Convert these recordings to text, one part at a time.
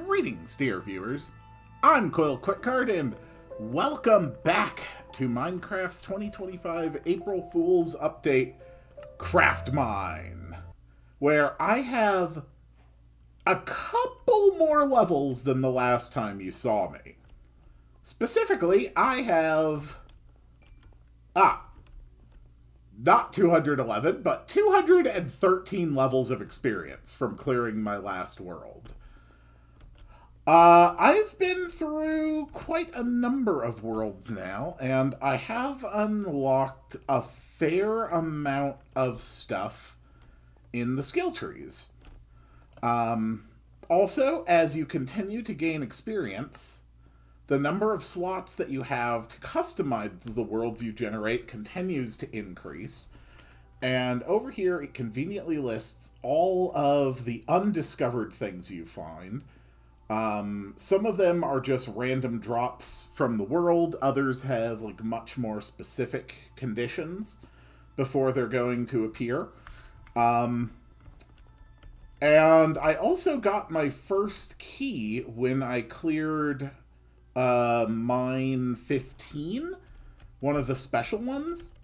Greetings, dear viewers. I'm Quill Quickcard, and welcome back to Minecraft's 2025 April Fool's Update, Craftmine, where I have a couple more levels than the last time you saw me. Specifically, I have... not 211, but 213 levels of experience from clearing my last world. I've been through quite a number of worlds now, and I have unlocked a fair amount of stuff in the skill trees. Also, as you continue to gain experience, the number of slots that you have to customize the worlds you generate continues to increase. And over here, it conveniently lists all of the undiscovered things you find. Some of them are just random drops from the world. Others have like much more specific conditions before they're going to appear. And I also got my first key when I cleared Mine 15, one of the special ones.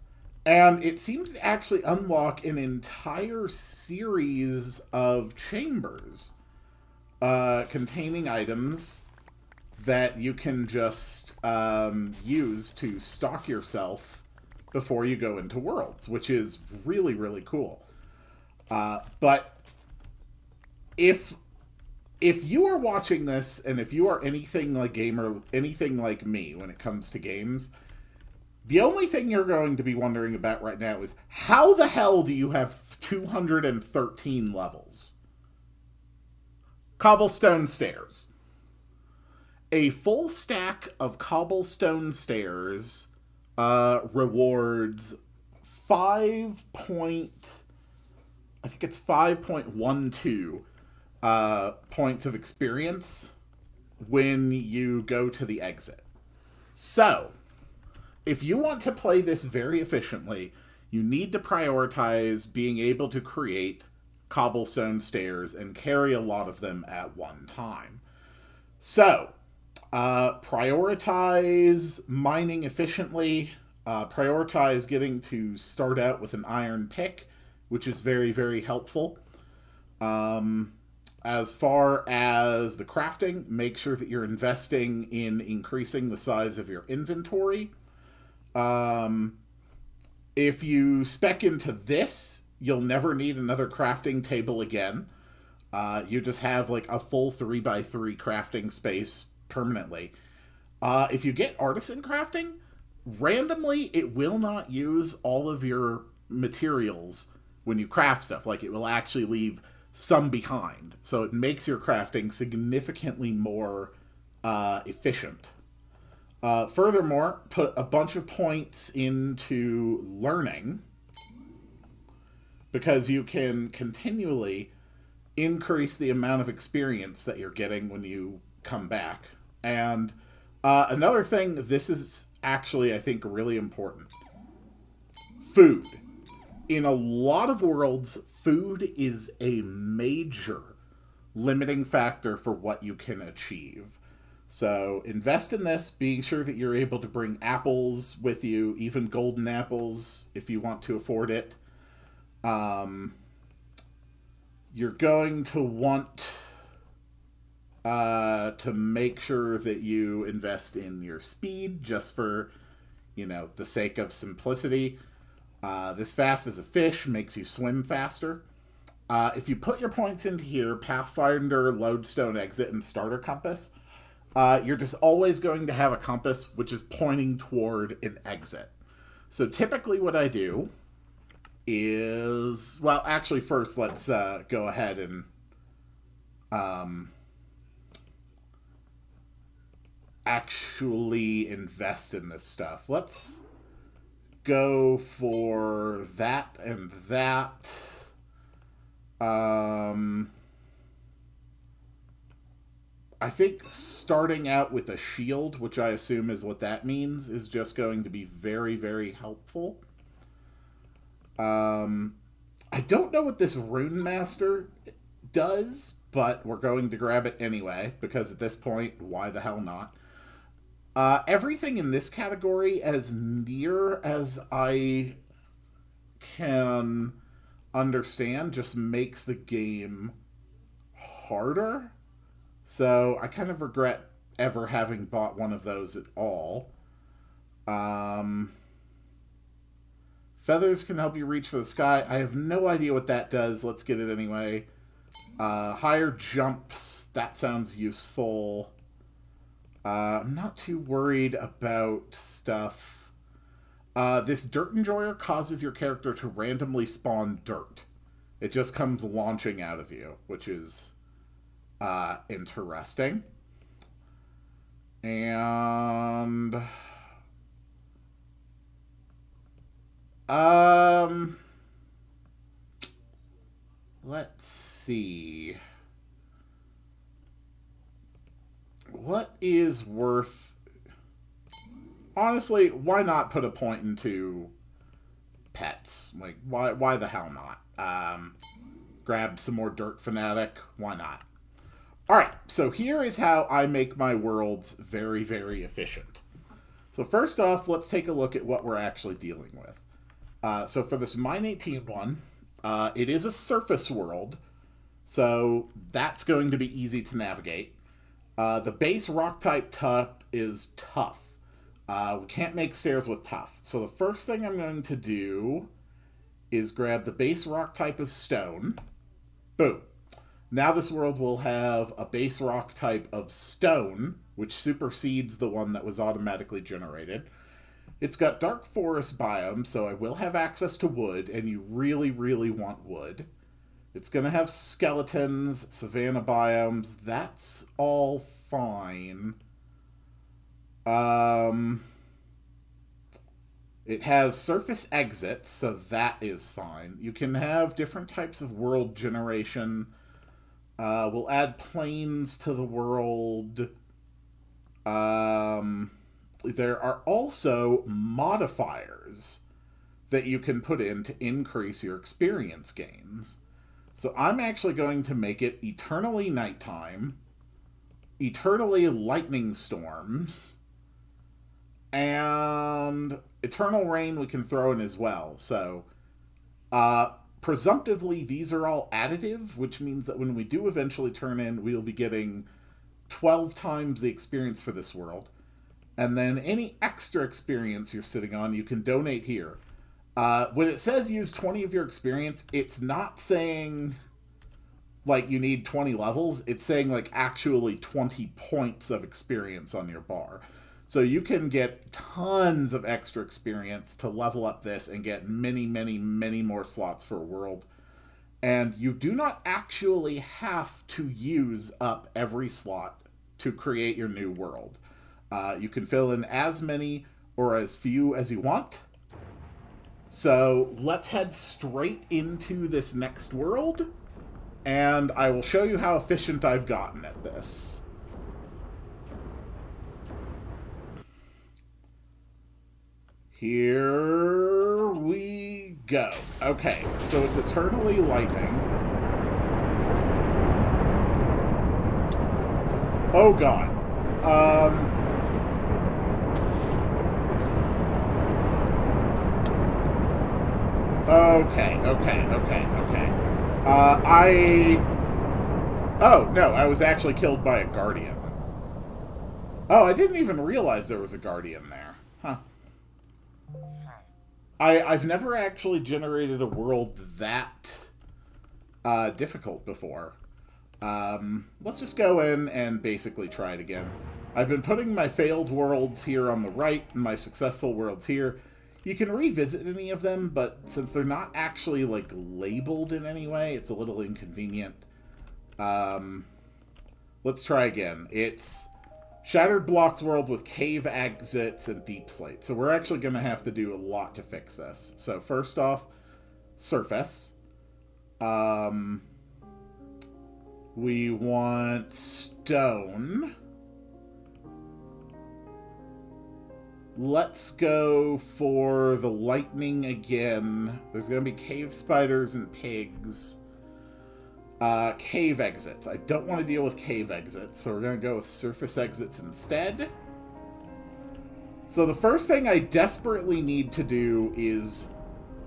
And it seems to actually unlock an entire series of chambers containing items that you can just use to stock yourself before you go into worlds, which is really, really cool. But if you are watching this, and if you are anything like anything like me when it comes to games, the only thing you're going to be wondering about right now is how the hell do you have 213 levels? Cobblestone stairs. A full stack of cobblestone stairs rewards 5.12 points of experience when you go to the exit. So, if you want to play this very efficiently, you need to prioritize being able to create cobblestone stairs and carry a lot of them at one time. So, prioritize mining efficiently, prioritize getting to start out with an iron pick, which is very, very helpful. As far as the crafting, make sure that you're investing in increasing the size of your inventory. If you spec into this, you'll never need another crafting table again. You just have like a full 3x3 crafting space permanently. If you get artisan crafting, randomly it will not use all of your materials when you craft stuff. Like, it will actually leave some behind. So it makes your crafting significantly more efficient. Furthermore, put a bunch of points into learning, because you can continually increase the amount of experience that you're getting when you come back. And another thing, this is actually, I think, really important. Food. In a lot of worlds, food is a major limiting factor for what you can achieve. So invest in this, being sure that you're able to bring apples with you, even golden apples, if you want to afford it. You're going to want to make sure that you invest in your speed, just for, the sake of simplicity. This fast as a fish makes you swim faster. If you put your points into here, Pathfinder, Lodestone Exit, and Starter Compass, you're just always going to have a compass which is pointing toward an exit. So typically what I do is... Well, actually, first let's go ahead and actually invest in this stuff. Let's go for that and that. I think starting out with a shield, which I assume is what that means, is just going to be very, very helpful. I don't know what this Rune Master does, but we're going to grab it anyway, because at this point, why the hell not? Everything in this category, as near as I can understand, just makes the game harder. So I kind of regret ever having bought one of those at all. Feathers can help you reach for the sky. I have no idea what that does. Let's get it anyway. Higher jumps. That sounds useful. I'm not too worried about stuff. This Dirt Enjoyer causes your character to randomly spawn dirt. It just comes launching out of you, which is interesting. And let's see. What is worth... Honestly, why not put a point into pets? Like, why the hell not? Grab some more Dirt Fanatic. Why not? Alright, so here is how I make my worlds very, very efficient. So first off, let's take a look at what we're actually dealing with. So for this Mine 18 one, it is a surface world, so that's going to be easy to navigate. The base rock type is tough. We can't make stairs with tough. So the first thing I'm going to do is grab the base rock type of stone. Boom. Now this world will have a base rock type of stone, which supersedes the one that was automatically generated. It's got dark forest biome, so I will have access to wood, and you really, really want wood. It's going to have skeletons, savanna biomes. That's all fine. It has surface exits, so that is fine. You can have different types of world generation. We'll add planes to the world. There are also modifiers that you can put in to increase your experience gains. So I'm actually going to make it eternally nighttime, eternally lightning storms, and eternal rain we can throw in as well. So, presumptively, these are all additive, which means that when we do eventually turn in, we'll be getting 12 times the experience for this world. And then any extra experience you're sitting on, you can donate here. When it says use 20 of your experience, it's not saying, like, you need 20 levels. It's saying, like, actually 20 points of experience on your bar. So you can get tons of extra experience to level up this and get many, many, many more slots for a world. And you do not actually have to use up every slot to create your new world. You can fill in as many or as few as you want. So let's head straight into this next world, and I will show you how efficient I've gotten at this. Here we go. Okay, so it's eternally lightning. Oh god. Okay. Oh, no, I was actually killed by a guardian. Oh, I didn't even realize there was a guardian there. Huh. I've never actually generated a world that difficult before. Let's just go in and basically try it again. I've been putting my failed worlds here on the right and my successful worlds here. You can revisit any of them, but since they're not actually, like, labeled in any way, it's a little inconvenient. Let's try again. It's Shattered Blocks world with cave exits and deep slate. So we're actually going to have to do a lot to fix this. So first off, surface. We want stone. Let's go for the lightning again. There's going to be cave spiders and pigs. Cave exits. I don't want to deal with cave exits, so we're going to go with surface exits instead. So the first thing I desperately need to do is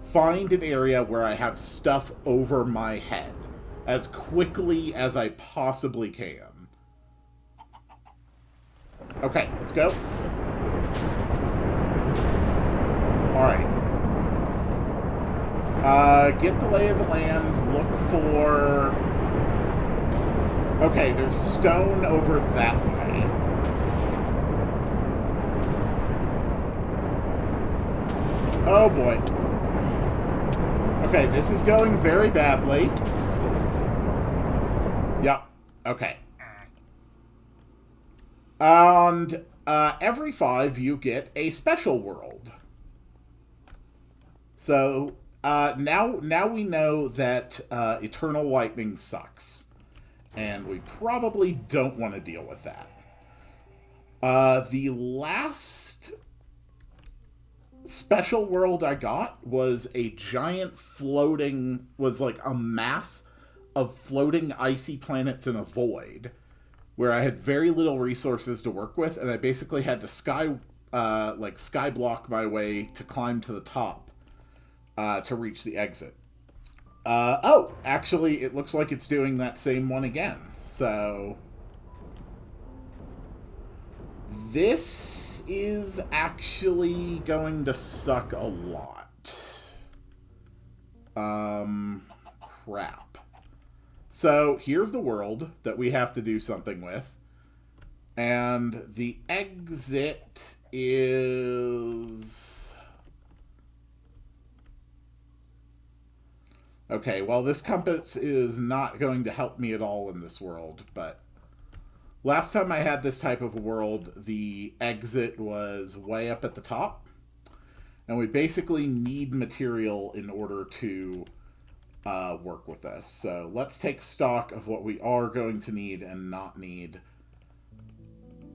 find an area where I have stuff over my head as quickly as I possibly can. Okay, let's go. Alright. Get the lay of the land, look for... Okay, there's stone over that way. Oh boy. Okay, this is going very badly. Yep, okay. And every 5 you get a special world. So now we know that Eternal Lightning sucks. And we probably don't want to deal with that. The last special world I got was a giant floating... was like a mass of floating icy planets in a void, where I had very little resources to work with, and I basically had to sky block my way to climb to the top to reach the exit. Oh, actually, it looks like it's doing that same one again. So this is actually going to suck a lot. Crap. So here's the world that we have to do something with. And the exit is... Okay, well, this compass is not going to help me at all in this world, but last time I had this type of world, the exit was way up at the top, and we basically need material in order to work with this. So let's take stock of what we are going to need and not need.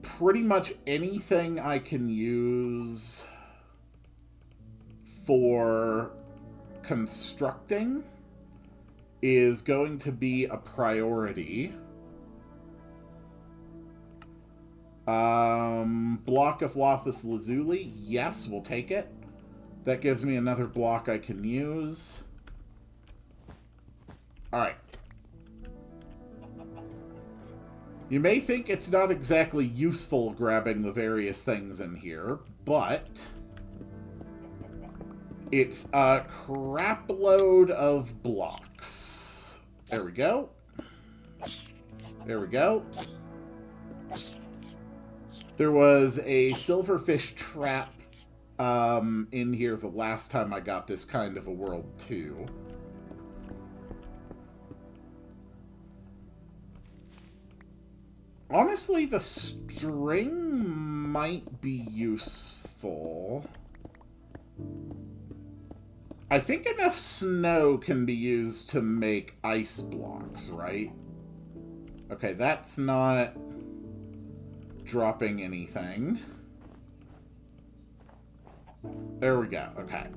Pretty much anything I can use for constructing is going to be a priority. Block of lapis lazuli. Yes, we'll take it. That gives me another block I can use. Alright. You may think it's not exactly useful grabbing the various things in here, but it's a crap load of blocks. There we go. There we go. There was a silverfish trap in here the last time I got this kind of a world too. Honestly, the string might be useful. I think enough snow can be used to make ice blocks, right? Okay, that's not dropping anything. There we go, okay.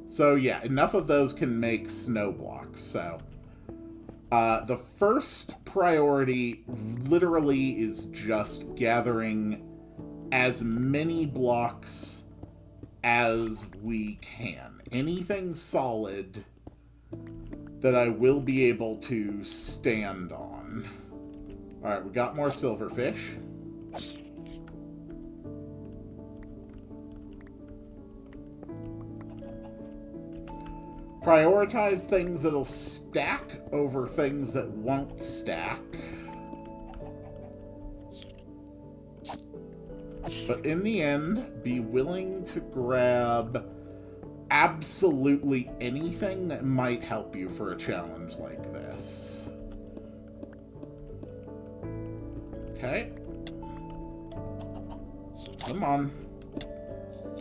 So yeah, enough of those can make snow blocks, so... the first priority literally is just gathering as many blocks as we can. Anything solid that I will be able to stand on. Alright, we got more silverfish. Prioritize things that'll stack over things that won't stack. But in the end, be willing to grab absolutely anything that might help you for a challenge like this. Okay. Come on.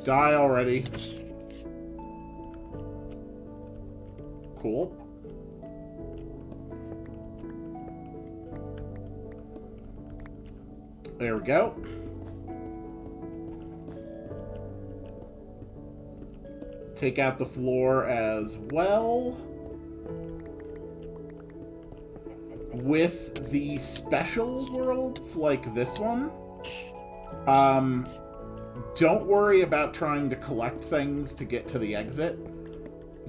Die already. Cool. There we go. Take out the floor as well. with the special worlds like this one, don't worry about trying to collect things to get to the exit.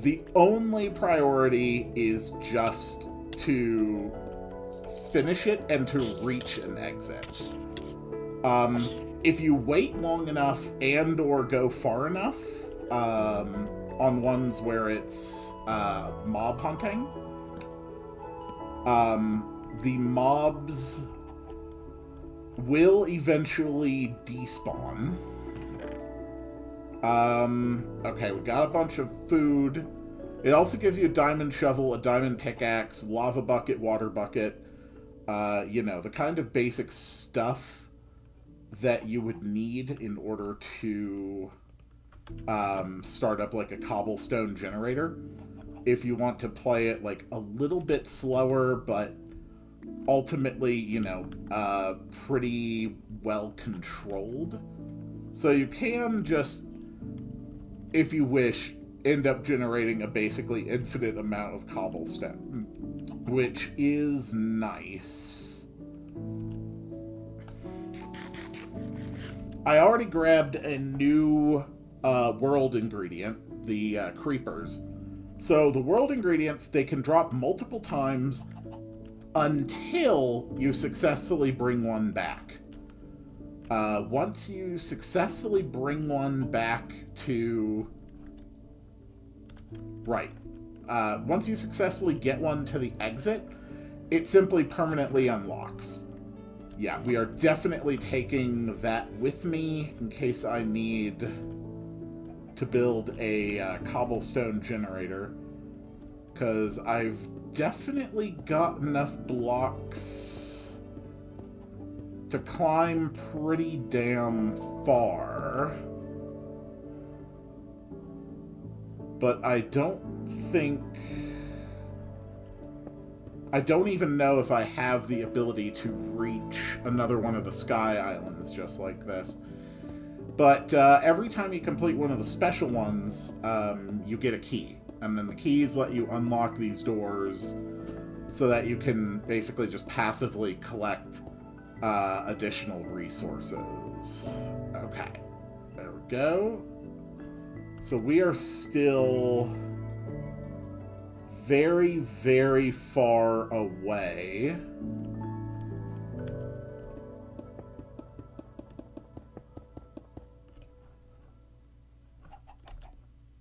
The only priority is just to finish it and to reach an exit. If you wait long enough and or go far enough on ones where it's mob hunting, the mobs will eventually despawn. Okay, we got a bunch of food. It also gives you a diamond shovel, a diamond pickaxe, lava bucket, water bucket. You know, the kind of basic stuff that you would need in order to start up like a cobblestone generator. If you want to play it like a little bit slower, but ultimately, you know, pretty well controlled. So you can just, if you wish, end up generating a basically infinite amount of cobblestone, which is nice. I already grabbed a new world ingredient, the creepers. So the world ingredients, they can drop multiple times until you successfully bring one back. Once you successfully bring one back to... Right. Once you successfully get one to the exit, it simply permanently unlocks. Yeah, we are definitely taking that with me in case I need to build a cobblestone generator, because I've definitely got enough blocks to climb pretty damn far. But I don't even know if I have the ability to reach another one of the sky islands just like this. But every time you complete one of the special ones, you get a key. And then the keys let you unlock these doors so that you can basically just passively collect additional resources. Okay, there we go. So we are still very, very far away.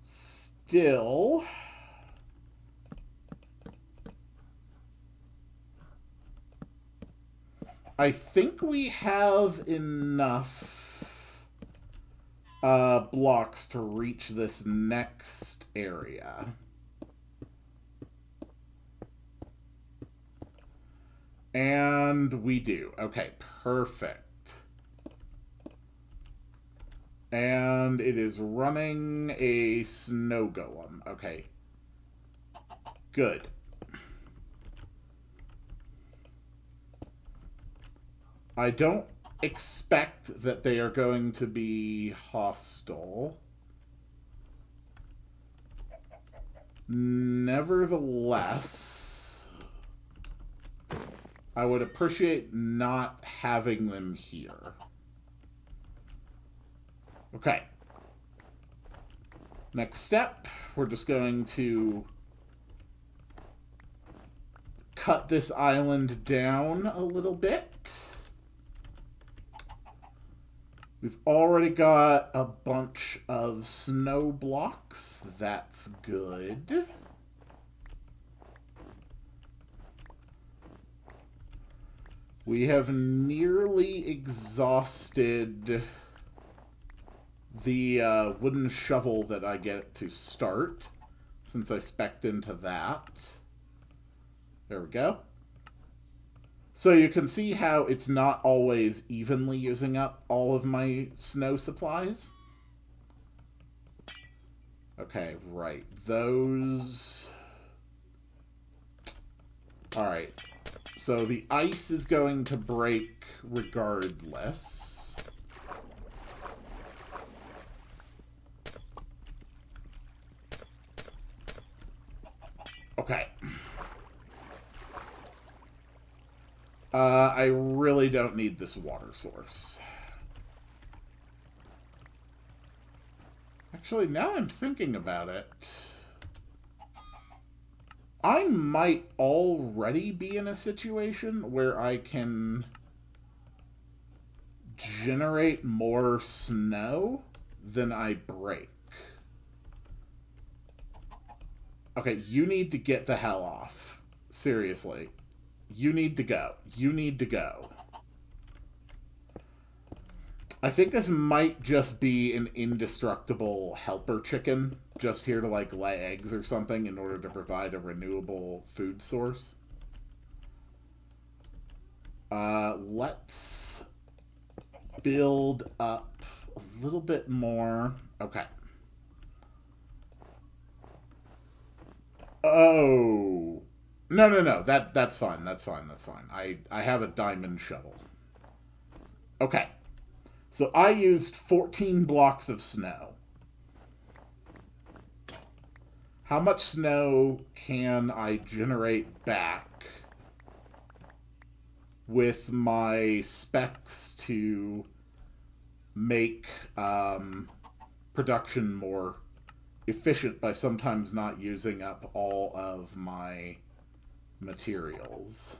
Still, I think we have enough blocks to reach this next area. And we do. Okay, perfect. And it is running a snow golem. Okay. Good. I don't expect that they are going to be hostile. Nevertheless, I would appreciate not having them here. Okay. Next step, we're just going to cut this island down a little bit. We've already got a bunch of snow blocks. That's good. We have nearly exhausted the wooden shovel that I get to start, since I spec'd into that. There we go. So you can see how it's not always evenly using up all of my snow supplies. Okay, right. Those... Alright. So the ice is going to break regardless. Okay. I really don't need this water source. Actually, now I'm thinking about it, I might already be in a situation where I can generate more snow than I break. Okay, you need to get the hell off. Seriously. You need to go. You need to go. I think this might just be an indestructible helper chicken, just here to, like, lay eggs or something in order to provide a renewable food source. Let's build up a little bit more. Okay. Oh. No. That's fine. That's fine. That's fine. I have a diamond shovel. Okay. So I used 14 blocks of snow. How much snow can I generate back with my specs to make production more efficient by sometimes not using up all of my materials?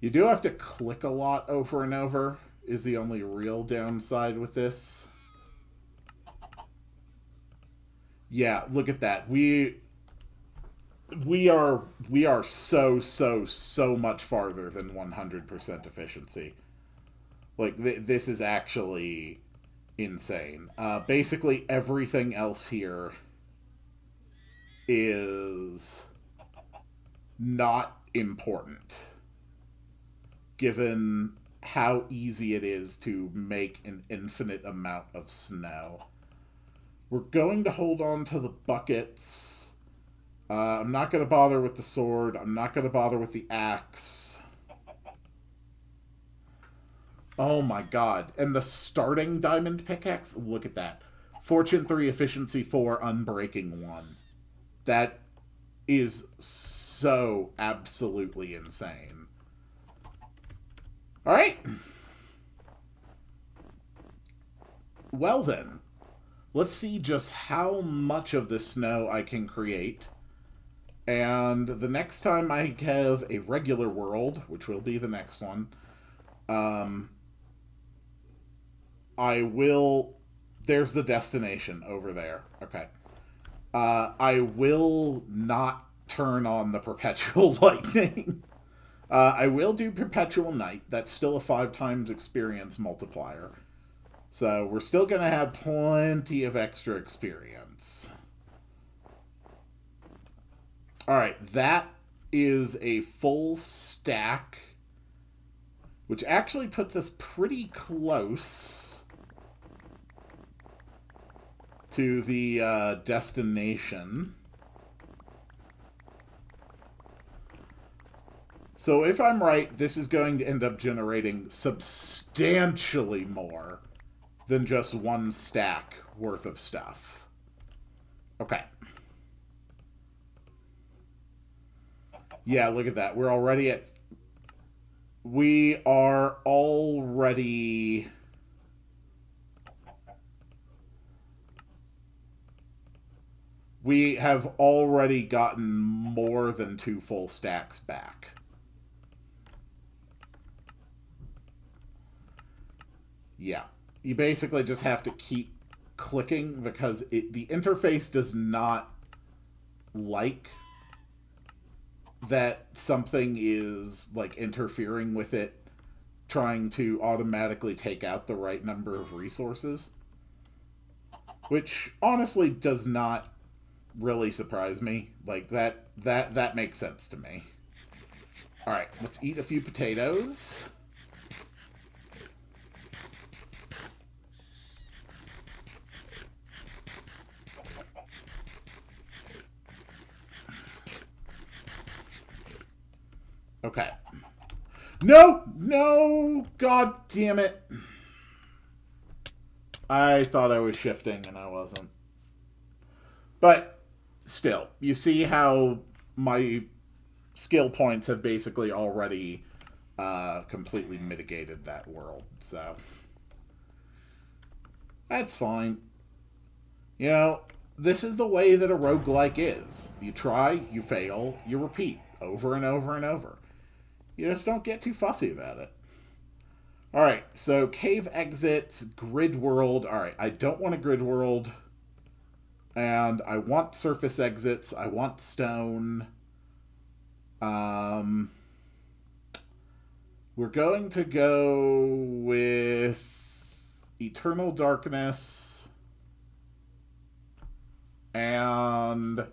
You do have to click a lot over and over, is the only real downside with this. Yeah, look at that. We are so much farther than 100% efficiency. Like, this is actually insane. Basically, everything else here is not important, given how easy it is to make an infinite amount of snow. We're going to hold on to the buckets. I'm not going to bother with the sword. I'm not going to bother with the axe. Oh my god. And the starting diamond pickaxe? Look at that. Fortune 3, Efficiency 4, Unbreaking 1. That is so absolutely insane. Alright. Well then. Let's see just how much of the snow I can create. And the next time I have a regular world, which will be the next one, I will... There's the destination over there. Okay. I will not turn on the perpetual lightning. I will do perpetual night. That's still a 5 times experience multiplier. So we're still going to have plenty of extra experience. Alright, that is a full stack, which actually puts us pretty close to the destination. So if I'm right, this is going to end up generating substantially more than just 1 stack worth of stuff. Okay. Yeah, look at that. We're already at... We are already... We have already gotten more than 2 full stacks back. Yeah. You basically just have to keep clicking because the interface does not like that something is, like, interfering with it, trying to automatically take out the right number of resources. Which, honestly, does not really surprise me. Like, that makes sense to me. Alright, let's eat a few potatoes. Okay. No! God damn it. I thought I was shifting and I wasn't. But still, you see how my skill points have basically already completely mitigated that world. So that's fine. You know, this is the way that a roguelike is. You try, you fail, you repeat over and over and over. You just don't get too fussy about it. Alright, so cave exits, grid world. Alright, I don't want a grid world. And I want surface exits. I want stone. We're going to go with Eternal Darkness and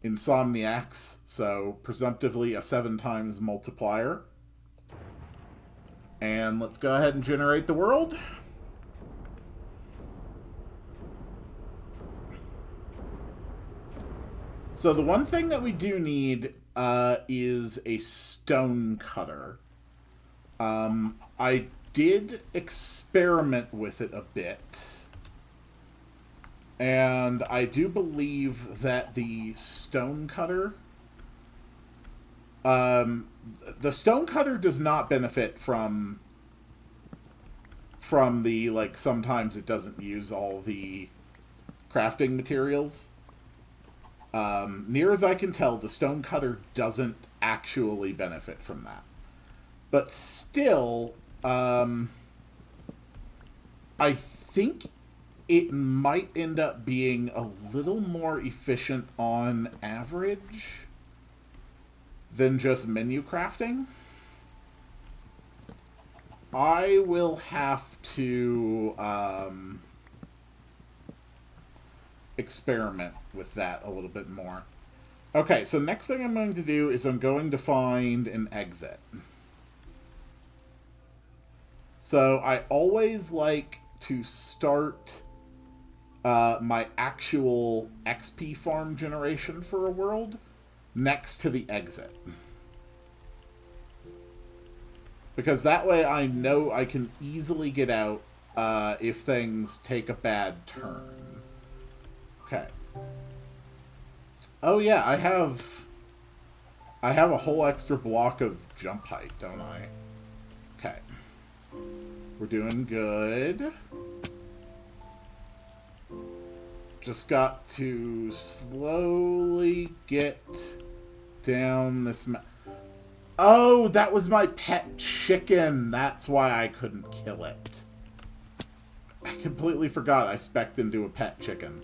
Insomniacs, so presumptively a 7 times multiplier. And let's go ahead and generate the world. So the one thing that we do need is a stone cutter. I did experiment with it a bit. And I do believe that the stone cutter... the stone cutter does not benefit from the, like, sometimes it doesn't use all the crafting materials. Near as I can tell, the stone cutter doesn't actually benefit from that. But still, I think it might end up being a little more efficient on average than just menu crafting. I will have to experiment with that a little bit more. Okay, so next thing I'm going to do is I'm going to find an exit. So I always like to start my actual XP farm generation for a world next to the exit. Because that way I know I can easily get out if things take a bad turn. Okay. Oh yeah, I have a whole extra block of jump height, don't I? Okay. We're doing good. Just got to slowly get down this Oh, that was my pet chicken. That's why I couldn't kill it. I completely forgot I spec'd into a pet chicken.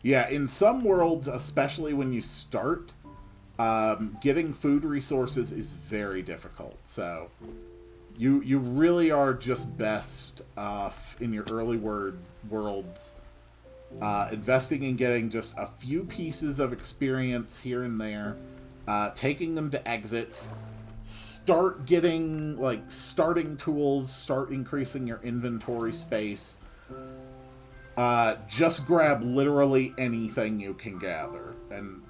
Yeah, in some worlds, especially when you start, getting food resources is very difficult. So you really are just best off in your early worlds investing in getting just a few pieces of experience here and there, taking them to exits, start getting like starting tools, start increasing your inventory space. Just grab literally anything you can gather and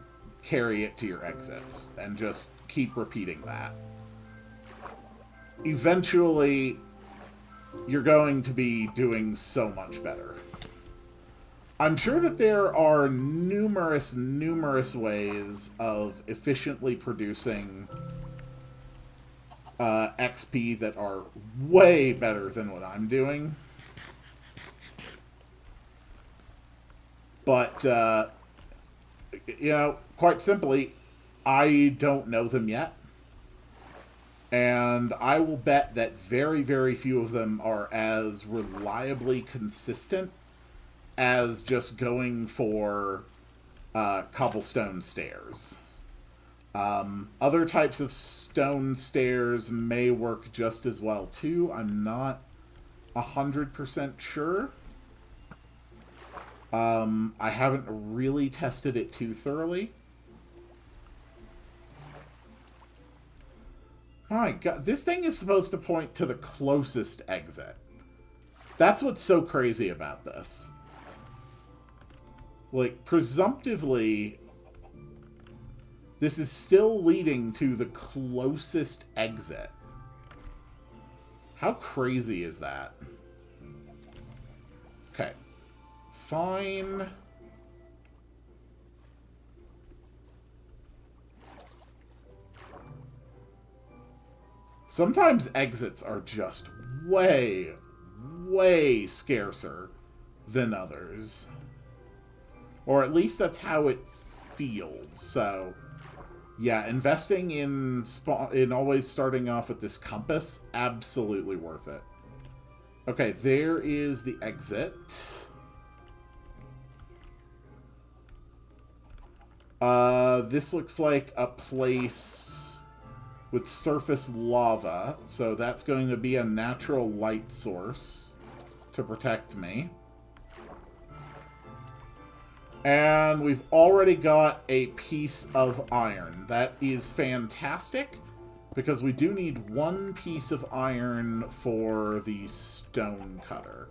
carry it to your exits, and just keep repeating that. Eventually, you're going to be doing so much better. I'm sure that there are numerous ways of efficiently producing XP that are way better than what I'm doing. But, you know, quite simply, I don't know them yet. And I will bet that very, very few of them are as reliably consistent as just going for cobblestone stairs. Other types of stone stairs may work just as well, too. I'm not 100% sure. I haven't really tested it too thoroughly. My God, this thing is supposed to point to the closest exit. That's what's so crazy about this. Like, presumptively, this is still leading to the closest exit. How crazy is that? Okay. It's fine. Sometimes exits are just way, way scarcer than others. Or at least that's how it feels. So, yeah, investing in always starting off with this compass, absolutely worth it. Okay, there is the exit. This looks like a place with surface lava, so that's going to be a natural light source to protect me. And we've already got a piece of iron. That is fantastic, because we do need one piece of iron for the stone cutter.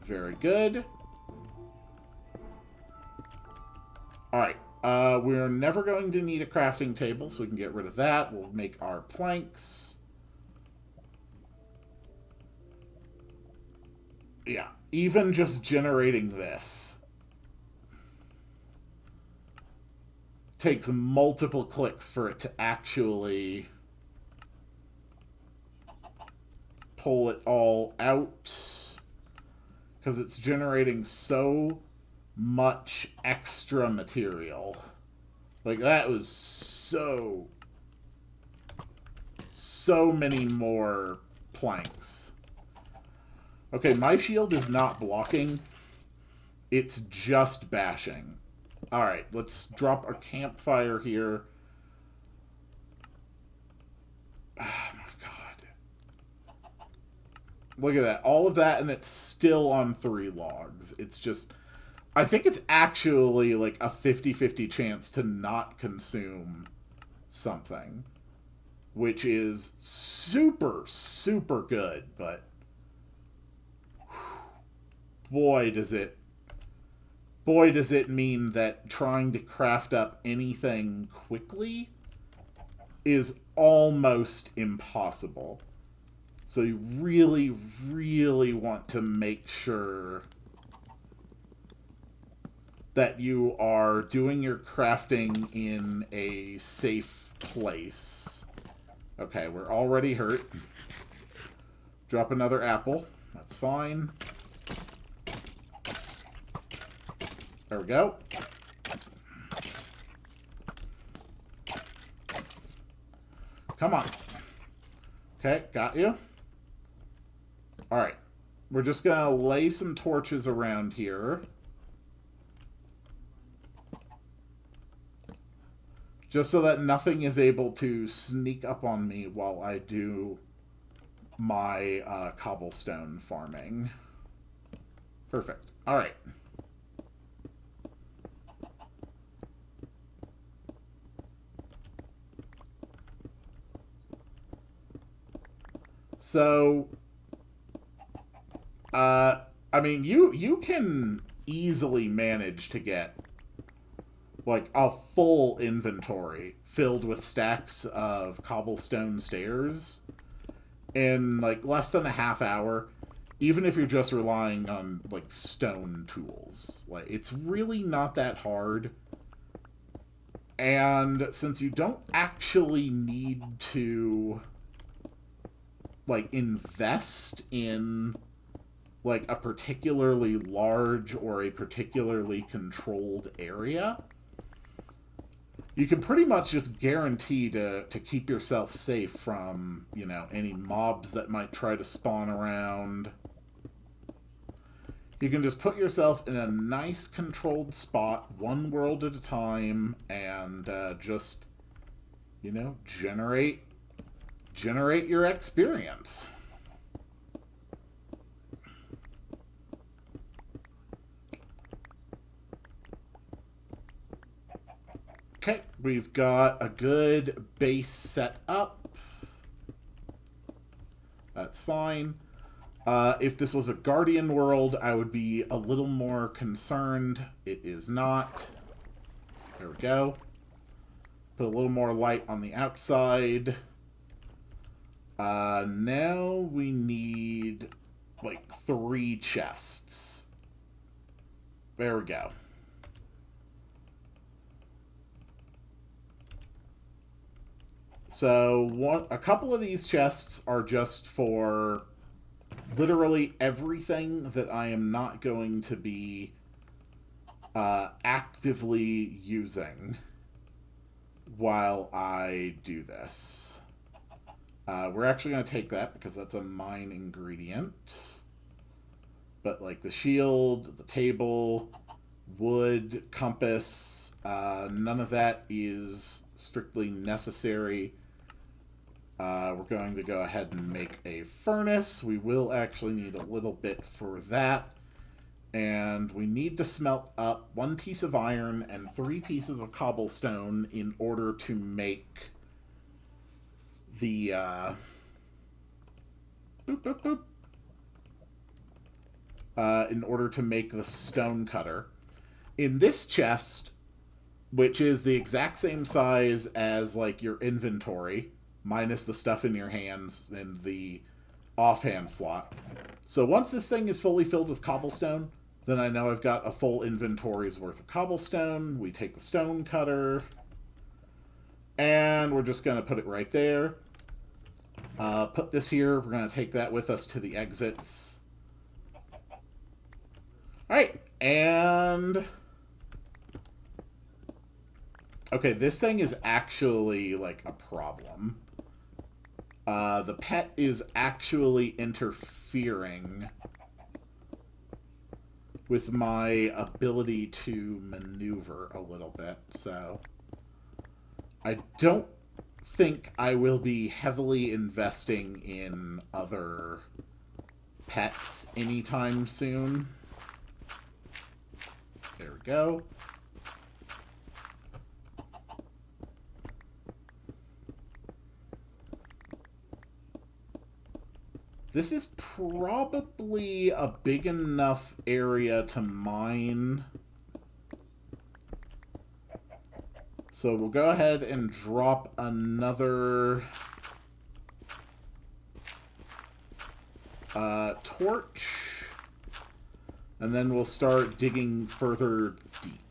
Very good. Alright, we're never going to need a crafting table, so we can get rid of that. We'll make our planks. Yeah, even just generating this takes multiple clicks for it to actually pull it all out, because it's generating so much extra material. Like, that was so many more planks. Okay, my shield is not blocking. It's just bashing. Alright, let's drop a campfire here. Oh my god. Look at that. All of that, and it's still on 3 logs. It's just... I think it's actually like a 50-50 chance to not consume something. Which is super, super good, but... Boy, does it mean that trying to craft up anything quickly is almost impossible. So you really, really want to make sure that you are doing your crafting in a safe place. Okay, we're already hurt. Drop another apple. That's fine. There we go. Come on. Okay, got you. Alright. We're just gonna lay some torches around here. Just so that nothing is able to sneak up on me while I do my cobblestone farming. Perfect. Alright. So, I mean, you can easily manage to get like a full inventory filled with stacks of cobblestone stairs in like less than a half hour, even if you're just relying on like stone tools. Like, it's really not that hard. And since you don't actually need to like invest in like a particularly large or a particularly controlled area, you can pretty much just guarantee to keep yourself safe from, you know, any mobs that might try to spawn around. You can just put yourself in a nice controlled spot, one world at a time, and just, you know, generate your experience. Okay, we've got a good base set up. That's fine. If this was a Guardian world, I would be a little more concerned. It is not. There we go. Put a little more light on the outside. Now we need like 3 chests. There we go. So a couple of these chests are just for literally everything that I am not going to be actively using while I do this. We're actually going to take that because that's a mine ingredient. But like the shield, the table, wood, compass, none of that is strictly necessary. We're going to go ahead and make a furnace. We will actually need a little bit for that. And we need to smelt up 1 piece of iron and 3 pieces of cobblestone in order to make the in order to make the stone cutter. In this chest, which is the exact same size as like your inventory, minus the stuff in your hands and the offhand slot. So once this thing is fully filled with cobblestone, then I know I've got a full inventory's worth of cobblestone. We take the stone cutter, and we're just going to put it right there. Put this here. We're going to take that with us to the exits. Alright, and... okay, this thing is actually, like, a problem. The pet is actually interfering with my ability to maneuver a little bit, so I don't think I will be heavily investing in other pets anytime soon. There we go. This is probably a big enough area to mine. So we'll go ahead and drop another torch. And then we'll start digging further deep.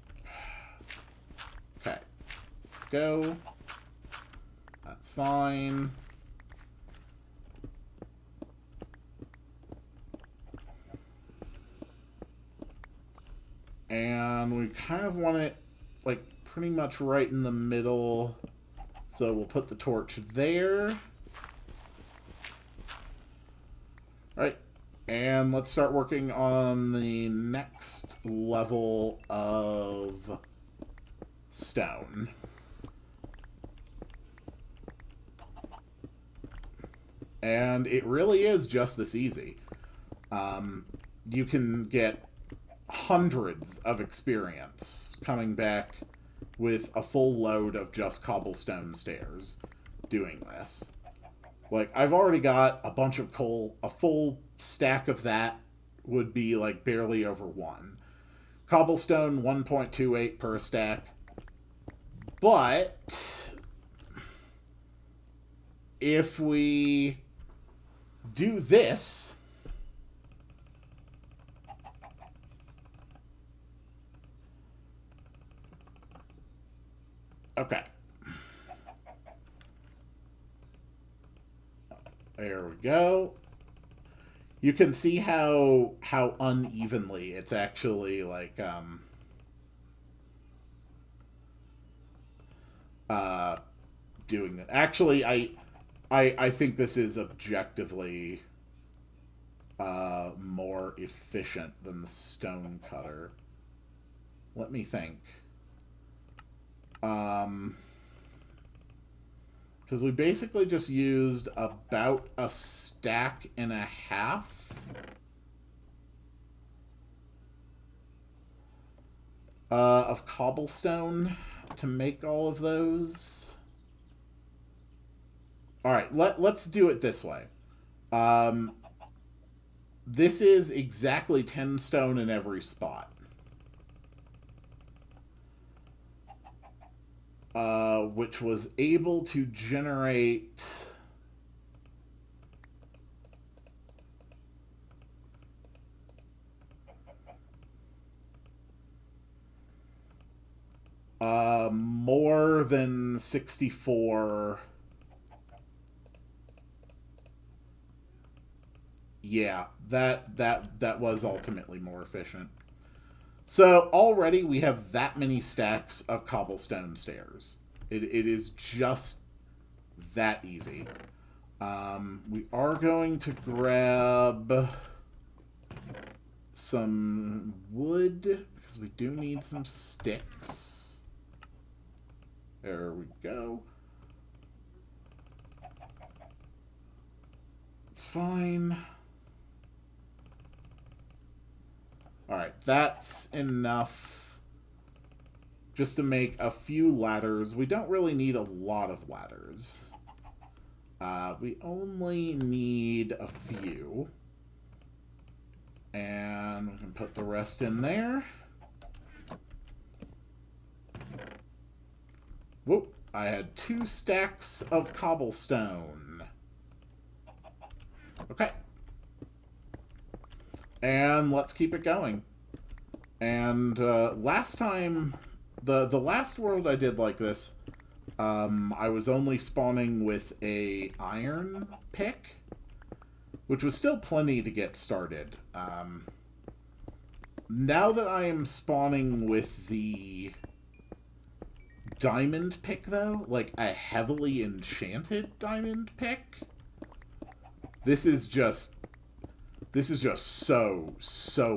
Okay. Let's go. That's fine. And we kind of want it, like, pretty much right in the middle. So we'll put the torch there. Alright. And let's start working on the next level of stone. And it really is just this easy. You can get hundreds of experience coming back with a full load of just cobblestone stairs doing this. Like, I've already got a bunch of coal. A full stack of that would be, like, barely over 1. Cobblestone, 1.28 per stack. But if we do this... okay. There we go. You can see how unevenly it's actually like doing that. Actually, I think this is objectively more efficient than the stone cutter. Let me think. Because we basically just used about a stack and a half of cobblestone to make all of those. All right, let's do it this way. This is exactly 10 stone in every spot. Which was able to generate more than 64 Yeah, that was ultimately more efficient. So already we have that many stacks of cobblestone stairs. It is just that easy. We are going to grab some wood because we do need some sticks. There we go. It's fine. Alright, that's enough just to make a few ladders. We don't really need a lot of ladders. We only need a few. And we can put the rest in there. Whoop, I had 2 stacks of cobblestone. Okay. And let's keep it going. And last time, the last world I did like this, I was only spawning with a iron pick, which was still plenty to get started. Now that I am spawning with the diamond pick, though, like a heavily enchanted diamond pick, this is just so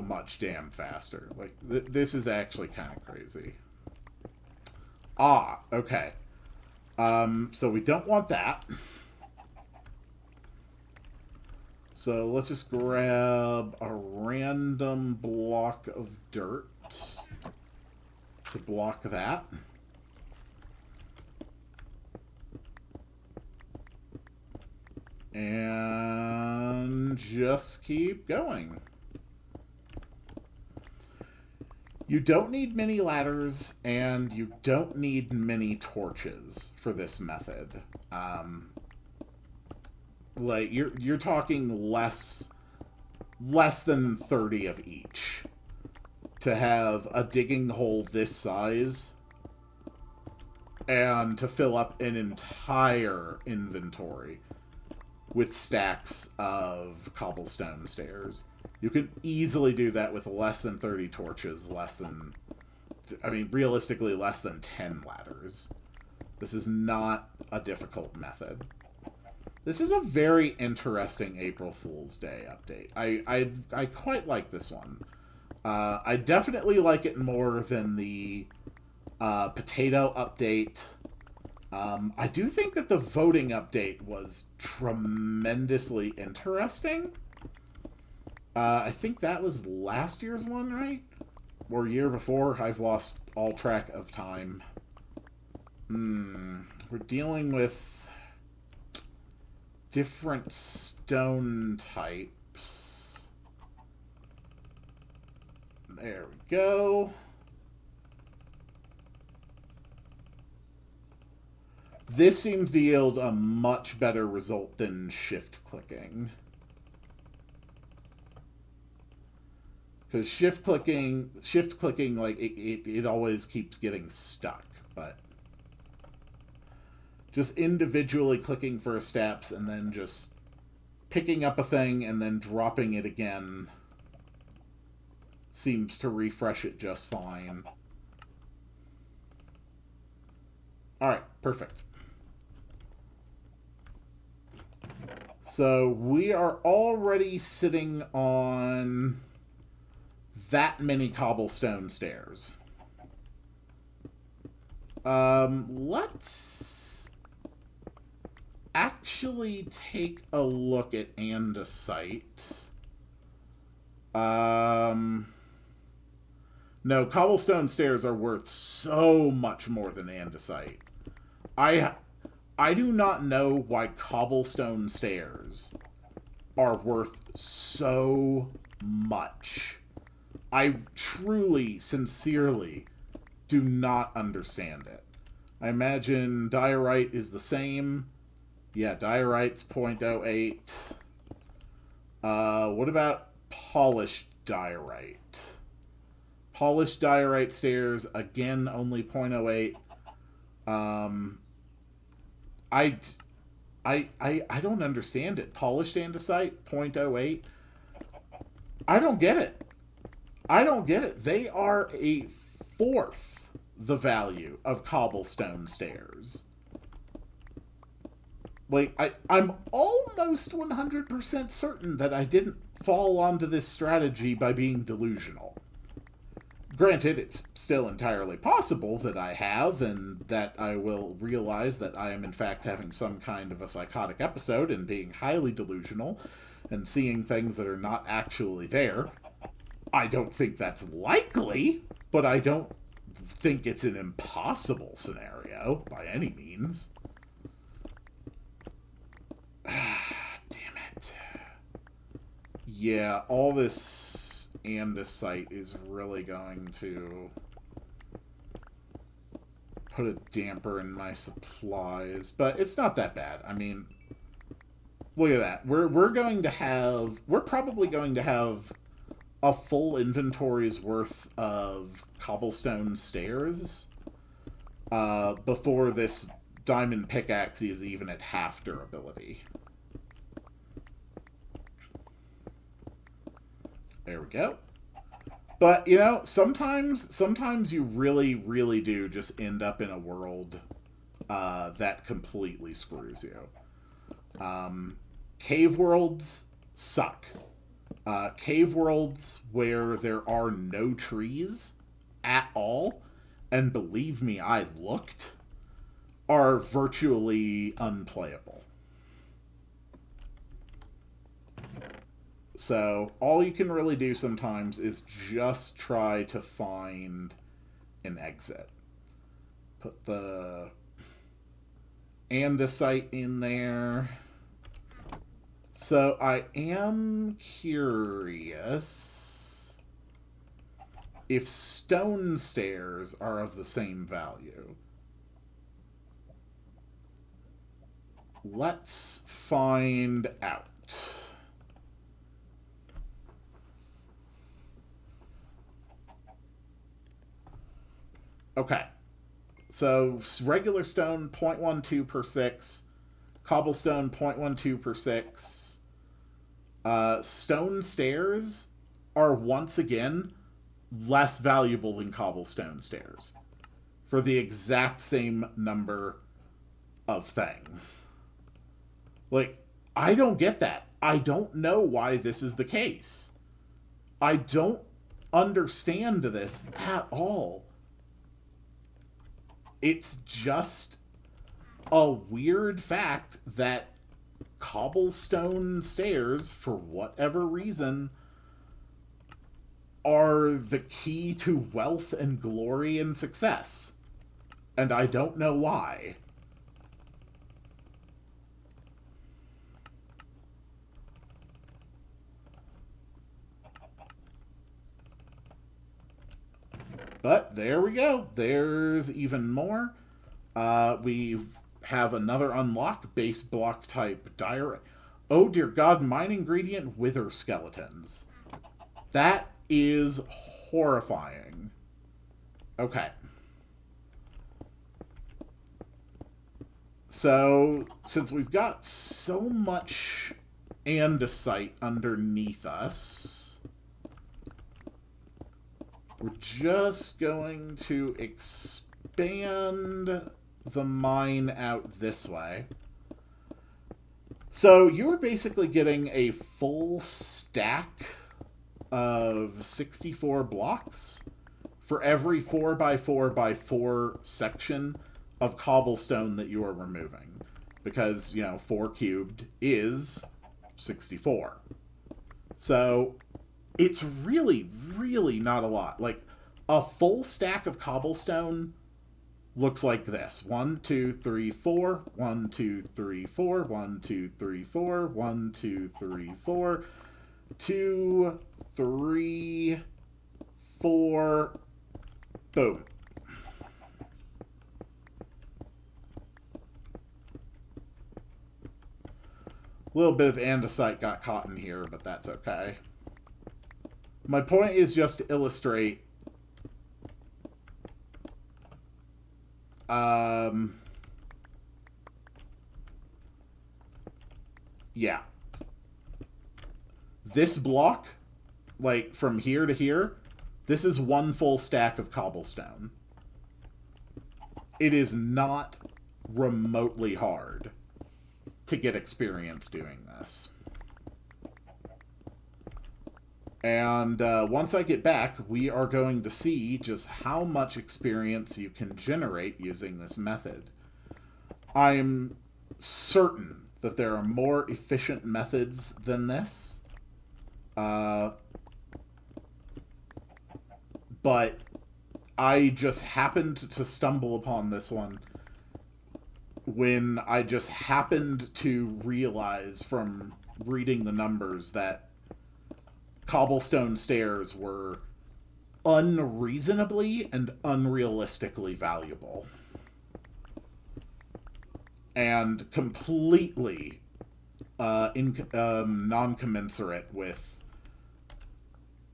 much damn faster. Like, this is actually kind of crazy. Ah, okay. So we don't want that. So let's just grab a random block of dirt to block that. And just keep going. You don't need many ladders, and you don't need many torches for this method. Like you're talking less than 30 of each to have a digging hole this size and to fill up an entire inventory with stacks of cobblestone stairs. You can easily do that with less than 30 torches, realistically less than 10 ladders. This is not a difficult method. This is a very interesting April Fool's Day update. I quite like this one. I definitely like it more than the potato update. I do think that the voting update was tremendously interesting. I think that was last year's one, right? Or year before? I've lost all track of time. We're dealing with different stone types. There we go. This seems to yield a much better result than shift clicking. Because shift clicking, like, it always keeps getting stuck. But just individually clicking for steps and then just picking up a thing and then dropping it again seems to refresh it just fine. Alright, perfect. So we are already sitting on that many cobblestone stairs. Let's actually take a look at andesite. No, cobblestone stairs are worth so much more than andesite. I do not know why cobblestone stairs are worth so much. I truly, sincerely do not understand it. I imagine diorite is the same. Yeah, diorite's 0.08. What about polished diorite? Polished diorite stairs, again, only 0.08. I don't understand it. Polished andesite, 0.08. I don't get it. I don't get it. They are a fourth the value of cobblestone stairs. Like, I'm almost 100% certain that I didn't fall onto this strategy by being delusional. Granted, it's still entirely possible that I have, and that I will realize that I am in fact having some kind of a psychotic episode and being highly delusional and seeing things that are not actually there. I don't think that's likely, but I don't think it's an impossible scenario by any means. Damn it. Yeah, all this andesite is really going to put a damper in my supplies, but it's not that bad. I mean, look at that. We're probably going to have a full inventory's worth of cobblestone stairs before this diamond pickaxe is even at half durability. There we go. But, you know, sometimes you really, really do just end up in a world that completely screws you. Cave worlds suck. Cave worlds where there are no trees at all, and believe me, I looked, are virtually unplayable. So all you can really do sometimes is just try to find an exit. Put the andesite in there. So I am curious if stone stairs are of the same value. Let's find out. Okay. So regular stone, 0.12 per 6. Cobblestone, 0.12 per 6. Stone stairs are once again less valuable than cobblestone stairs for the exact same number of things. Like, I don't get that. I don't know why this is the case. I don't understand this at all. It's just a weird fact that cobblestone stairs, for whatever reason, are the key to wealth and glory and success. And I don't know why. But there we go. There's even more. We have another unlock, base block type diorite. Oh dear God, mine ingredient, wither skeletons. That is horrifying. Okay. So, since we've got so much andesite underneath us, we're just going to expand the mine out this way. So you're basically getting a full stack of 64 blocks for every 4x4x4 section of cobblestone that you are removing. Because, 4 cubed is 64. So it's really, really not a lot. Like, a full stack of cobblestone looks like this. 1, 2, 3, 4. 1, 2, 3, 4. 1, 2, 3, 4. 1, 2, 3, 4. 2, 3, 4. Boom. A little bit of andesite got caught in here, but that's okay. My point is just to illustrate Yeah. This block, like, from here to here, this is one full stack of cobblestone. It is not remotely hard to get experience doing this. And once I get back, we are going to see just how much experience you can generate using this method. I'm certain that there are more efficient methods than this. But I just happened to stumble upon this one when I just happened to realize from reading the numbers that cobblestone stairs were unreasonably and unrealistically valuable. And completely non-commensurate with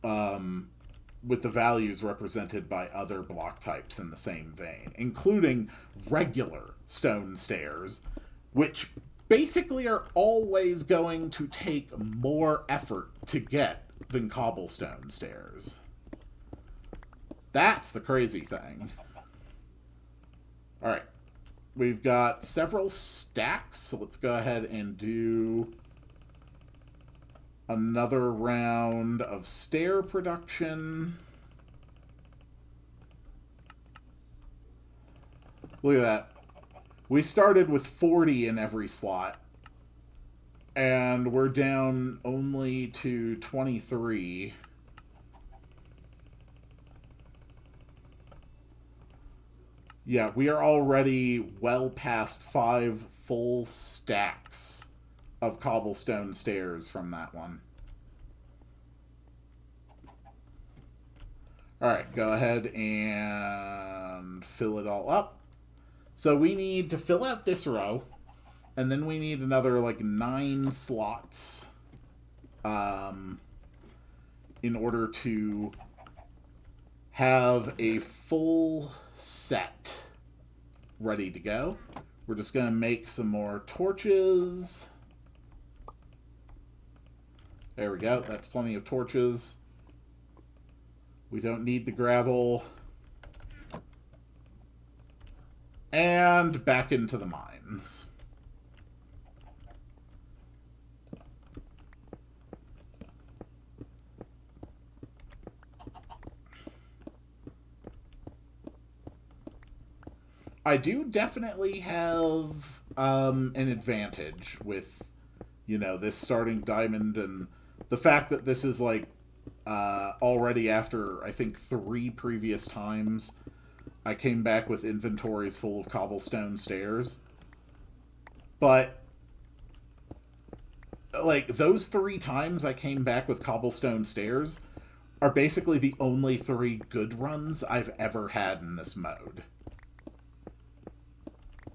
the values represented by other block types in the same vein, including regular stone stairs, which basically are always going to take more effort to get than cobblestone stairs. That's the crazy thing. Alright. We've got several stacks, so let's go ahead and do another round of stair production. Look at that. We started with 40 in every slot, and we're down only to 23. Yeah, we are already well past 5 full stacks of cobblestone stairs from that one. Alright, go ahead and fill it all up. So we need to fill out this row, and then we need another, like, 9 slots in order to have a full set ready to go. We're just going to make some more torches. There we go. That's plenty of torches. We don't need the gravel. And back into the mines. I do definitely have an advantage with, you know, this starting diamond, and the fact that this is like already after, I think, 3 previous times I came back with inventories full of cobblestone stairs. But, like, those 3 times I came back with cobblestone stairs are basically the only 3 good runs I've ever had in this mode.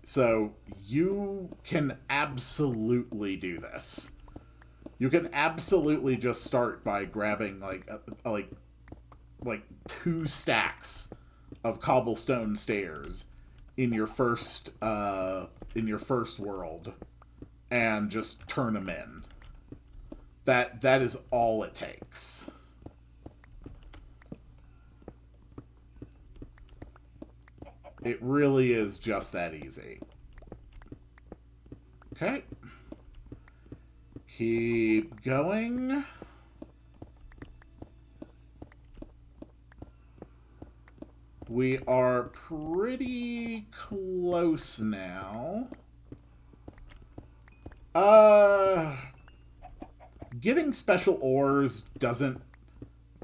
So you can absolutely do this. You can absolutely just start by grabbing like 2 stacks of cobblestone stairs in your first world and just turn them in. That is all it takes. It really is just that easy. Okay. Keep going. We are pretty close now. Getting special ores doesn't...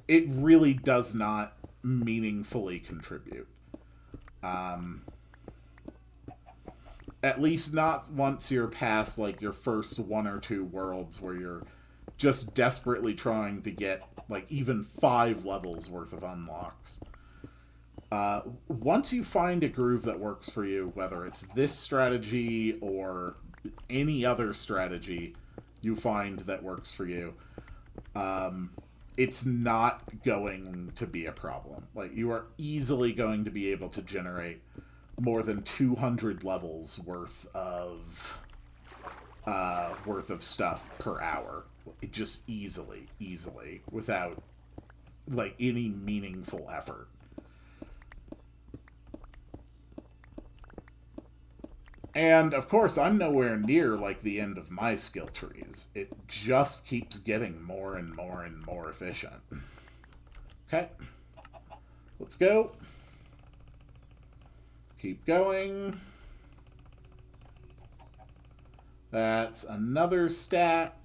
It really does not meaningfully contribute. At least not once you're past, like, your first 1 or 2 worlds where you're just desperately trying to get, like, even 5 levels worth of unlocks. Once you find a groove that works for you, whether it's this strategy or any other strategy you find that works for you, it's not going to be a problem. Like, you are easily going to be able to generate more than 200 levels worth of worth of stuff per hour. Just easily, without, like, any meaningful effort. And, of course, I'm nowhere near, like, the end of my skill trees. It just keeps getting more and more and more efficient. Okay. Let's go. Keep going. That's another stack.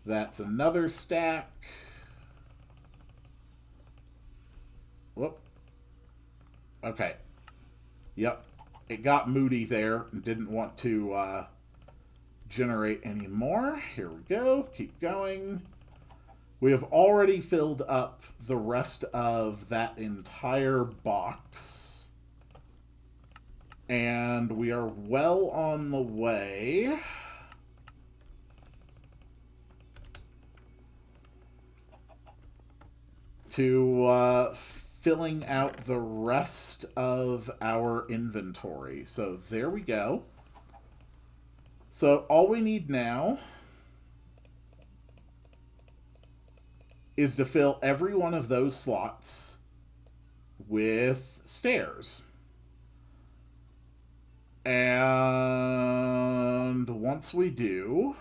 That's another stack. Whoop. Okay. Yep. It got moody there and didn't want to generate any more. Here we go. Keep going. We have already filled up the rest of that entire box. And we are well on the way to filling out the rest of our inventory. So there we go. So all we need now is to fill every one of those slots with stairs. And once we do,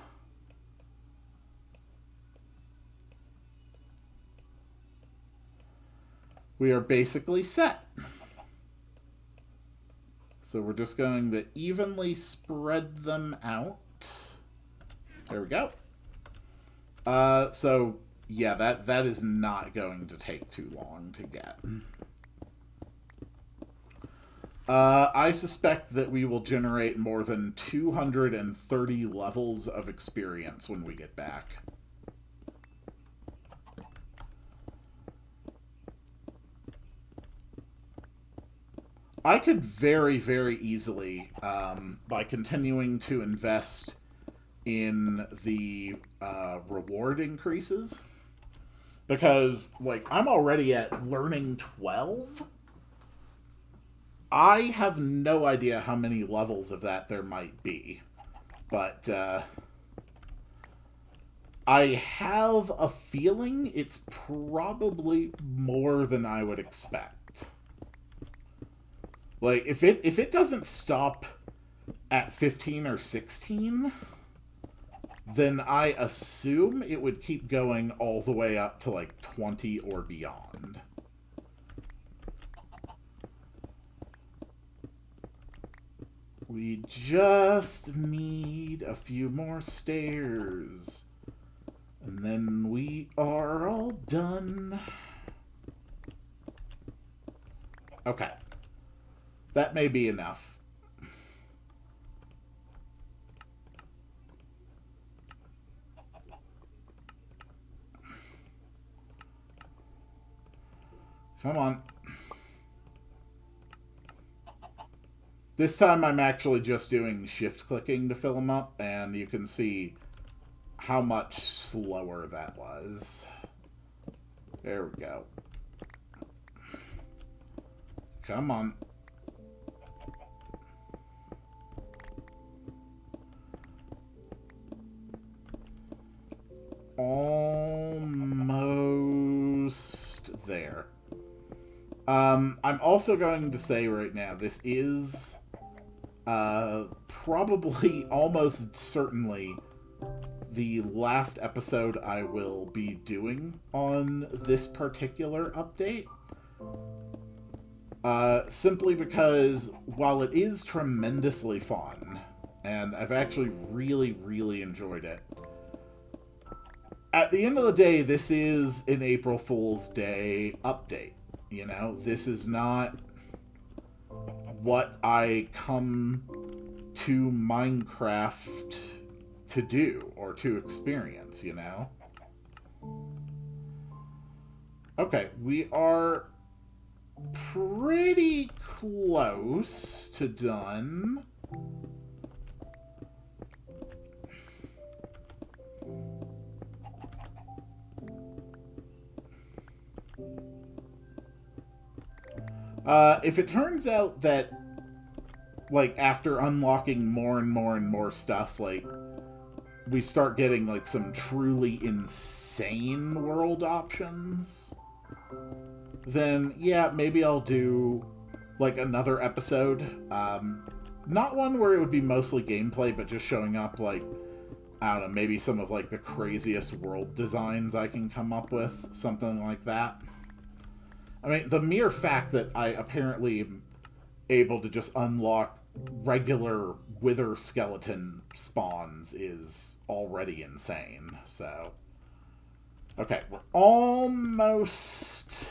we are basically set. So we're just going to evenly spread them out. There we go. So yeah, that is not going to take too long to get. I suspect that we will generate more than 230 levels of experience when we get back. I could very, very easily, by continuing to invest in the reward increases, because, like, I'm already at learning 12. I have no idea how many levels of that there might be, but I have a feeling it's probably more than I would expect. Like, if it doesn't stop at 15 or 16, then I assume it would keep going all the way up to, like, 20 or beyond. We just need a few more stairs. And then we are all done. Okay. That may be enough. Come on. This time I'm actually just doing shift clicking to fill them up, and you can see how much slower that was. There we go. Come on. Almost there. I'm also going to say right now, this is probably almost certainly the last episode I will be doing on this particular update. Simply because while it is tremendously fun, and I've actually really, really enjoyed it, at the end of the day, this is an April Fool's Day update. You know, this is not what I come to Minecraft to do or to experience, you know? Okay, we are pretty close to done. If it turns out that like, after unlocking more and more and more stuff, like, we start getting, like, some truly insane world options, then, yeah, maybe I'll do, like, another episode. Not one where it would be mostly gameplay, but just showing up, like, I don't know, maybe some of, like, the craziest world designs I can come up with. Something like that. I mean, the mere fact that I apparently am able to just unlock regular wither skeleton spawns is already insane, so... Okay, we're almost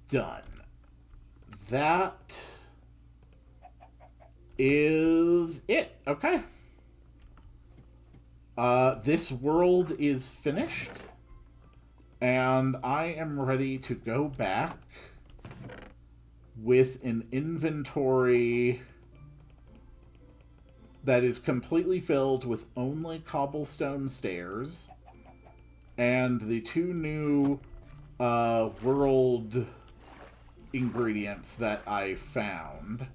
done. That is it. Okay. This world is finished, and I am ready to go back with an inventory that is completely filled with only cobblestone stairs and the 2 new world ingredients that I found.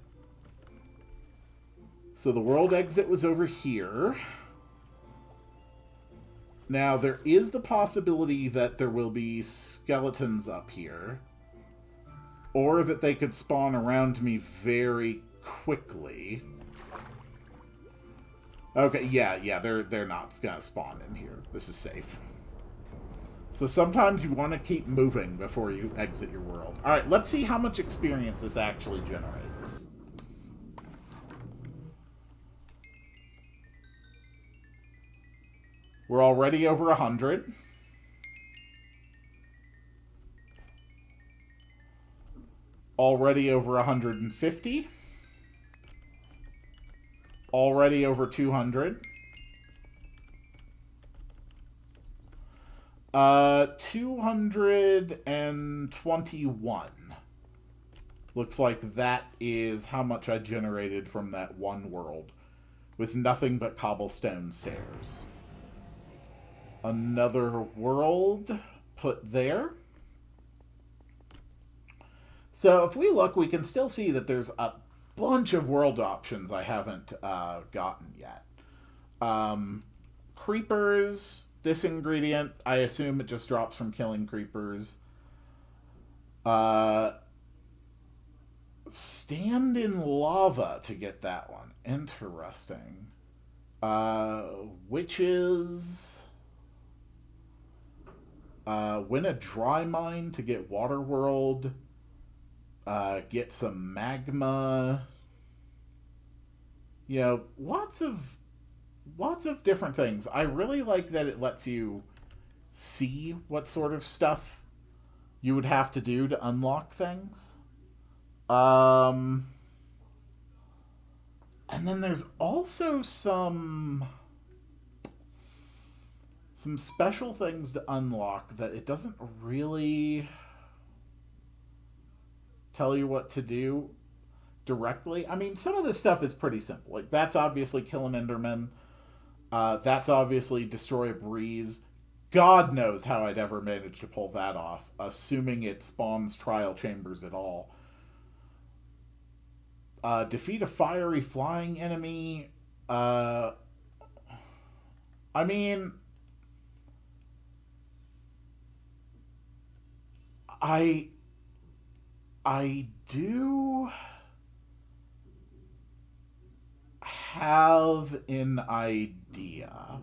So the world exit was over here. Now, there is the possibility that there will be skeletons up here, or that they could spawn around me very quickly. Okay, yeah, they're not gonna spawn in here. This is safe. So sometimes you want to keep moving before you exit your world. Alright, let's see how much experience this actually generates. We're already over 100. Already over 150. Already over 200. 221. Looks like that is how much I generated from that one world, with nothing but cobblestone stairs. Another world put there. So if we look, we can still see that there's a bunch of world options I haven't gotten yet. Creepers, this ingredient, I assume it just drops from killing creepers. Stand in lava to get that one. Interesting. Witches. Win a dry mine to get water world. Get some magma. You know, lots of different things. I really like that it lets you see what sort of stuff you would have to do to unlock things. And then there's also some special things to unlock that it doesn't really tell you what to do directly. I mean, some of this stuff is pretty simple. Like, that's obviously kill an Enderman. That's obviously destroy a breeze. God knows how I'd ever manage to pull that off, assuming it spawns trial chambers at all. Defeat a fiery flying enemy. I mean, I do have an idea.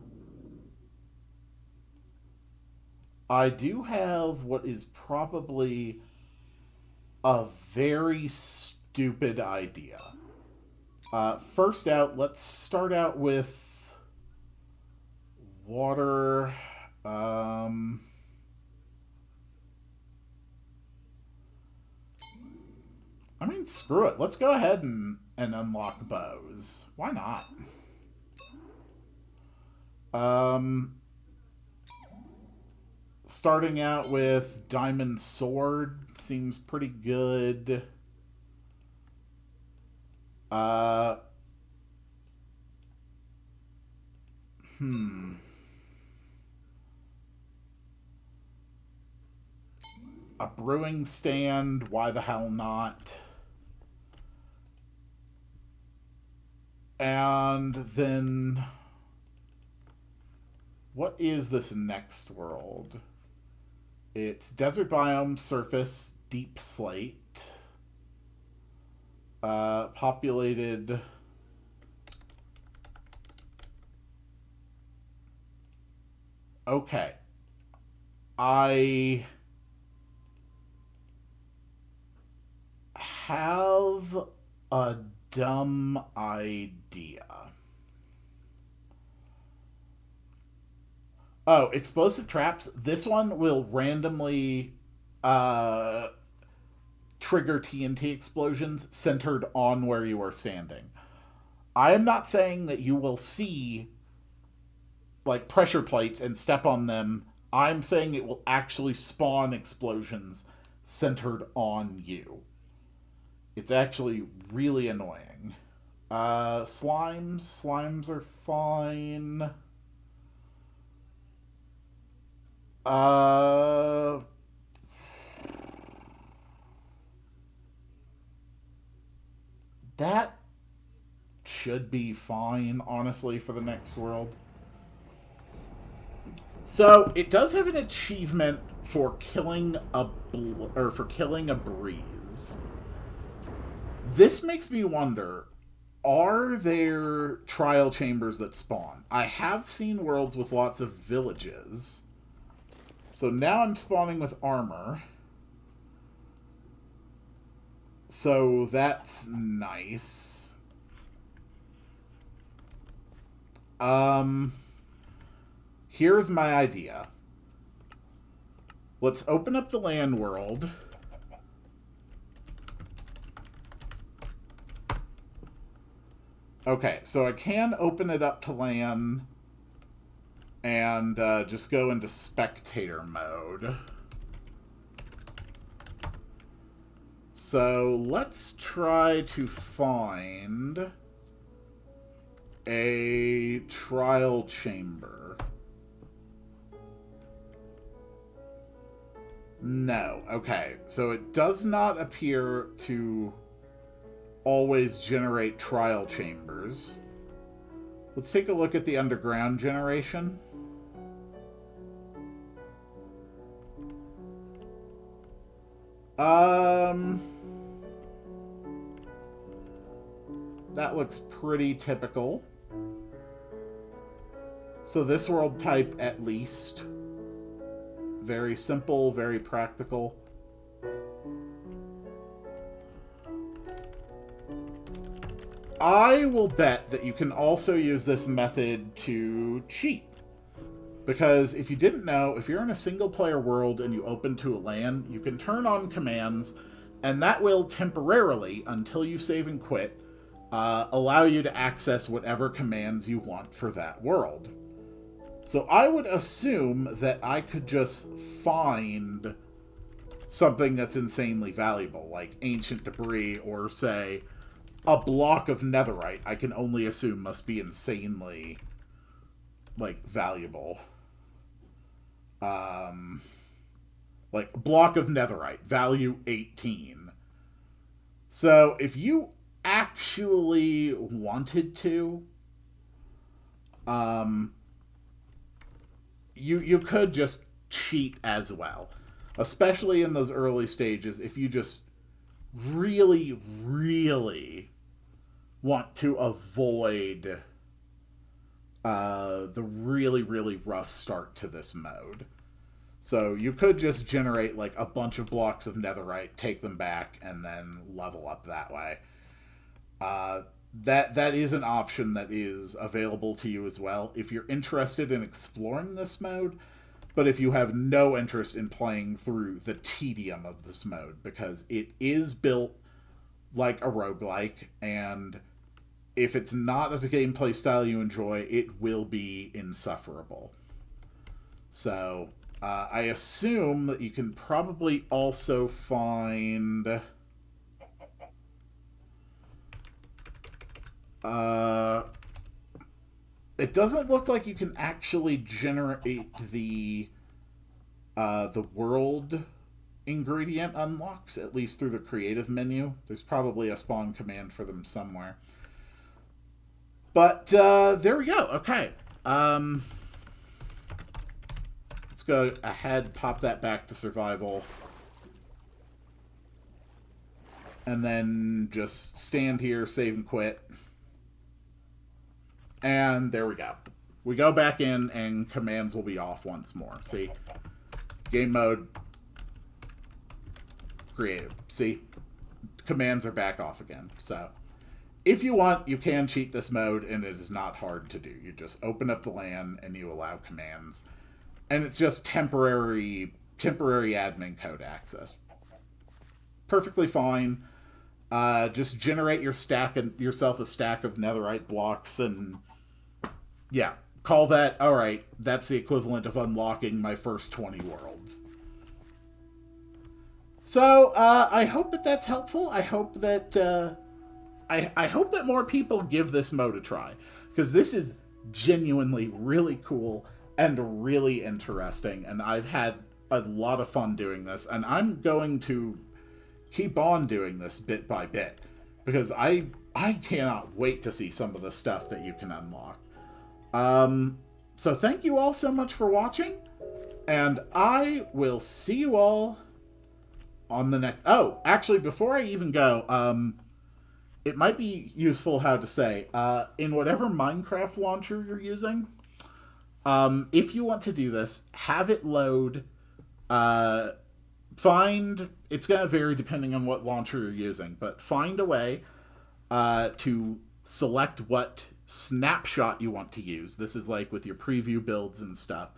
I do have what is probably a very stupid idea. First out, let's start out with water. I mean, screw it. Let's go ahead and unlock bows. Why not? Starting out with diamond sword seems pretty good. A brewing stand, why the hell not? And then... what is this next world? It's desert biome, surface, deep slate. Populated... okay. I have a dumb idea. Oh, explosive traps. This one will randomly trigger TNT explosions centered on where you are standing. I am not saying that you will see like pressure plates and step on them. I'm saying it will actually spawn explosions centered on you. It's actually really annoying. Slimes are fine. That should be fine, honestly, for the next world. So it does have an achievement for killing a breeze. This makes me wonder: are there trial chambers that spawn? I have seen worlds with lots of villages. So now I'm spawning with armor. So that's nice. Here's my idea. Let's open up the land world. Okay, so I can open it up to land and just go into spectator mode. So let's try to find a trial chamber. No. Okay, so it does not appear to always generate trial chambers. Let's take a look at the underground generation. That looks pretty typical. So this world type, at least. Very simple, very practical. I will bet that you can also use this method to cheat. Because if you didn't know, if you're in a single-player world and you open to a LAN, you can turn on commands, and that will temporarily, until you save and quit, allow you to access whatever commands you want for that world. So I would assume that I could just find something that's insanely valuable, like ancient debris, or, say, a block of netherite. I can only assume must be insanely, like, valuable. Like, block of netherite, value 18. So, if you actually wanted to, you could just cheat as well. Especially in those early stages, if you just really, really want to avoid the really, really rough start to this mode. So you could just generate like a bunch of blocks of netherite, take them back, and then level up that way. That is an option that is available to you as well if you're interested in exploring this mode, but if you have no interest in playing through the tedium of this mode, because it is built like a roguelike, and if it's not a gameplay style you enjoy, it will be insufferable. So, I assume that you can probably also find... it doesn't look like you can actually generate the world ingredient unlocks, at least through the creative menu. There's probably a spawn command for them somewhere. But there we go. Okay. Let's go ahead, pop that back to survival. And then just stand here, save and quit. And there we go. We go back in and commands will be off once more. See? Game mode. Creative. See? Commands are back off again. So, if you want, you can cheat this mode, and it is not hard to do. You just open up the LAN, and you allow commands. And it's just temporary admin code access. Perfectly fine. Just generate yourself a stack of netherite blocks, and yeah, call that, alright, that's the equivalent of unlocking my first 20 worlds. So, I hope that that's helpful. I hope that, I hope that more people give this mode a try, because this is genuinely really cool and really interesting, and I've had a lot of fun doing this, and I'm going to keep on doing this bit by bit, because I cannot wait to see some of the stuff that you can unlock. So thank you all so much for watching, and I will see you all on the next... Oh, actually, before I even go, it might be useful how to say, in whatever Minecraft launcher you're using, if you want to do this, have it load, it's going to vary depending on what launcher you're using, but find a way to select what snapshot you want to use. This is like with your preview builds and stuff.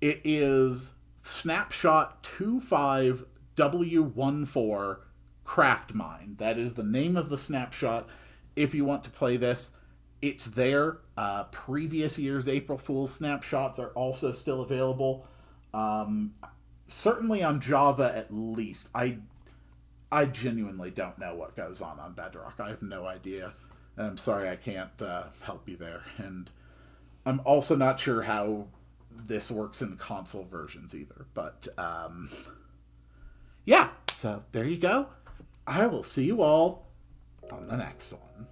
It is snapshot 25W14 Craftmine. That is the name of the snapshot. If you want to play this, it's there. Previous year's April Fool's snapshots are also still available. Certainly on Java at least. I genuinely don't know what goes on Bedrock. I have no idea. And I'm sorry I can't help you there. And I'm also not sure how this works in console versions either. But, yeah. So, there you go. I will see you all on the next one.